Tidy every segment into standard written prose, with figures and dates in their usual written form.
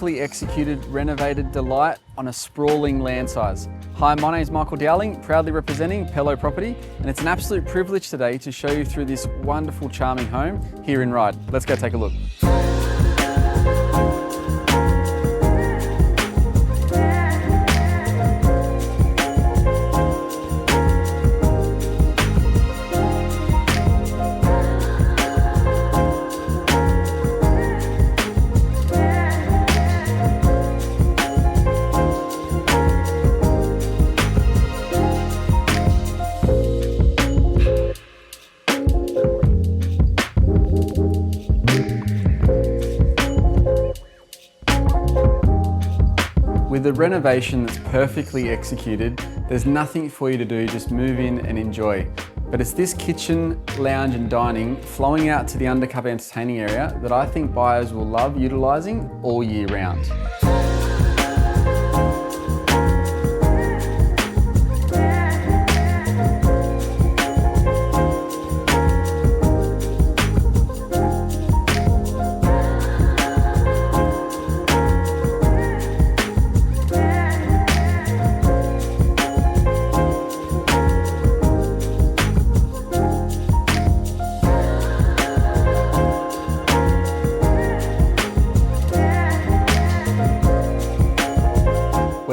beautifully executed, renovated delight on a sprawling land size. Hi, my name is Michael Dowling, proudly representing Pello Property, and it's an absolute privilege today to show you through this wonderful, charming home here in Ryde. Let's go take a look. With a renovation that's perfectly executed, there's nothing for you to do, just move in and enjoy. But it's this kitchen, lounge and dining flowing out to the undercover entertaining area that I think buyers will love utilising all year round.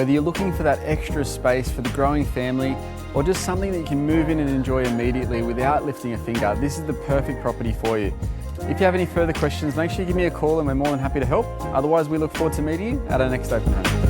Whether you're looking for that extra space for the growing family or just something that you can move in and enjoy immediately without lifting a finger, this is the perfect property for you. If you have any further questions, make sure you give me a call and we're more than happy to help. Otherwise, we look forward to meeting you at our next open home.